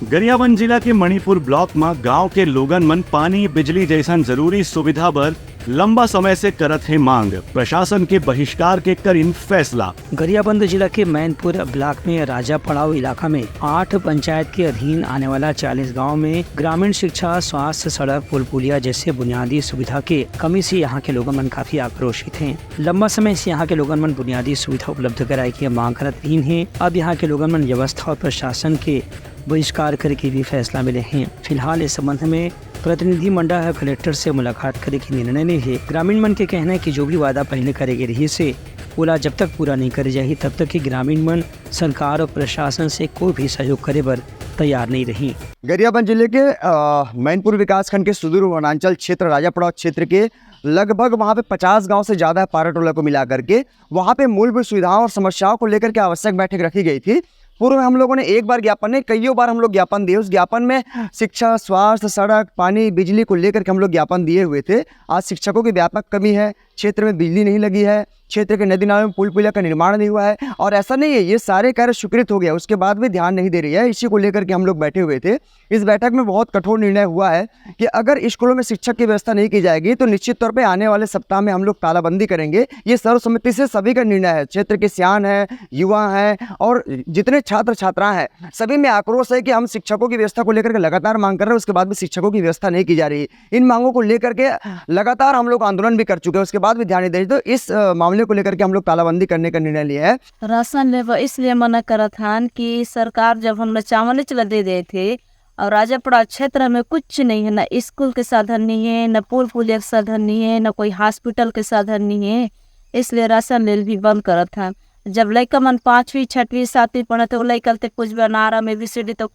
गरियाबंद जिला के मणिपुर ब्लॉक में गांव के लोगन मन पानी बिजली जैसन जरूरी सुविधा बर लंबा समय से करत है मांग। प्रशासन के बहिष्कार के करीन फैसला। गरियाबंद जिला के मैनपुर ब्लॉक में राजा पड़ाव इलाका में 8 पंचायत के अधीन आने वाला 40 गांव में ग्रामीण शिक्षा, स्वास्थ्य, सड़क, पुल पुलिया जैसे बुनियादी सुविधा के कमी से यहाँ के लोगन मन काफी आक्रोशित हैं। लंबा समय से यहाँ के लोगन मन बुनियादी सुविधा उपलब्ध कराए की मांग करत हैं। अब यहाँ के लोगन मन व्यवस्था और प्रशासन के बहिष्कार करे के भी फैसला मिले हैं। फिलहाल इस संबंध में प्रतिनिधि मंडल कलेक्टर से मुलाकात करे के निर्णय ले है। ग्रामीण मन के कहना है कि जो भी वादा पहले करेगी रही से पूरा जब तक पूरा नहीं करे जाए तब तक कि ग्रामीण मन सरकार और प्रशासन से कोई भी सहयोग करे पर तैयार नहीं रही। गरियाबंद जिले के मैनपुर विकास खंड के सुदूर वनांचल क्षेत्र राजापड़ाव क्षेत्र के लगभग वहाँ पे 50 गांव से ज़्यादा पाराटोला को मिला करके वहाँ पे मूलभूत सुविधाओं और समस्याओं को लेकर के आवश्यक बैठक रखी गई थी। पूर्व में हम लोगों ने एक बार ज्ञापन नहीं, कईयों बार हम लोग ज्ञापन दिए। उस ज्ञापन में शिक्षा, स्वास्थ्य, सड़क, पानी, बिजली को लेकर के हम लोग ज्ञापन दिए हुए थे। आज शिक्षकों की व्यापक कमी है, क्षेत्र में बिजली नहीं लगी है, क्षेत्र के नदी नालों में पुल पुलिया का निर्माण नहीं हुआ है। और ऐसा नहीं है ये सारे कार्य स्वीकृत हो गया, उसके बाद भी ध्यान नहीं दे रही है। इसी को लेकर के हम लोग बैठे हुए थे। इस बैठक में बहुत कठोर निर्णय हुआ है कि अगर स्कूलों में शिक्षक की व्यवस्था नहीं की जाएगी तो निश्चित तौर पर आने वाले सप्ताह में हम लोग तालाबंदी करेंगे। ये सर्वसम्मति से सभी का निर्णय है। क्षेत्र के सियान है, युवा हैं और जितने छात्र छात्राएं हैं, सभी में आक्रोश है कि हम शिक्षकों की व्यवस्था को लेकर के लगातार मांग कर रहे हैं, उसके बाद भी शिक्षकों की व्यवस्था नहीं की जा रही। इन मांगों को लेकर के लगातार हम लोग आंदोलन भी कर चुके हैं, उसके बाद भी ध्यान नहीं दे रही। तो इस मामले को लेकर के हम लोग तालाबंदी करने का निर्णय लिया है। राशन लेवा इसलिए मना करा था कि सरकार जब हम चावल चला दे रहे थे और राजापुरा क्षेत्र में कुछ नहीं है, न स्कूल के साधन नहीं है, न पुल पुलिया के साधन नहीं है, न कोई हॉस्पिटल के साधन नहीं है, इसलिए राशन ले भी बंद करा था। जब लड़का मन 5वीं 6वीं 7वीं पढ़े तो लड़का कुछ बना में भी सीढ़ी तो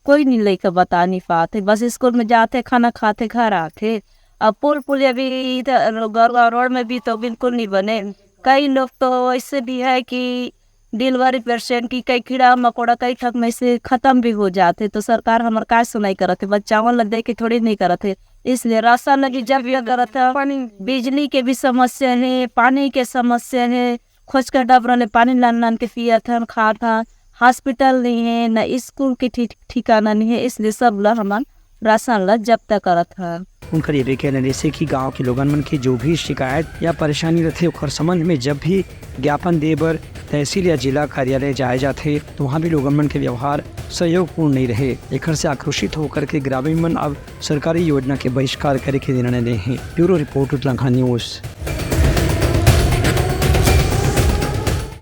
कोई नहीं लड़का बता नहीं पाते, बस स्कूल में जाते, खाना खाते, घर आते। अब पुल पुलिया भी इधर गौरगा रोड में भी तो बिल्कुल नहीं बने। कई लोग तो ऐसे भी है कि डिलीवरी पेशेंट की कई कीड़ा मकोड़ा कई ठग में से खत्म भी हो जाते, तो सरकार हमारे का सुनाई करते, बस चावल दे के थोड़ी नहीं करते। इसलिए राशन लगी जब भी करता, बिजली के भी समस्या है, पानी के समस्या है, खोज कर डबरा ले पानी लान के पिया था, खा था, हॉस्पिटल नहीं है, न स्कूल के ठिकाना नहीं है, इसलिए सब ला हमारे राशन ला जब तक करत है। उनका ये भी कहना जैसे कि गांव के लोगन मन की जो भी शिकायत या परेशानी रहते ओकर संबंध में जब भी ज्ञापन दे बर तहसील या जिला कार्यालय जाए जाते तो वहाँ भी लोगन मन के व्यवहार सहयोगपूर्ण नहीं रहे। एक से आक्रोशित होकर के ग्रामीण मन अब सरकारी योजना के बहिष्कार करे के निर्णय ले हैं। Bureau report Uttarakhand news.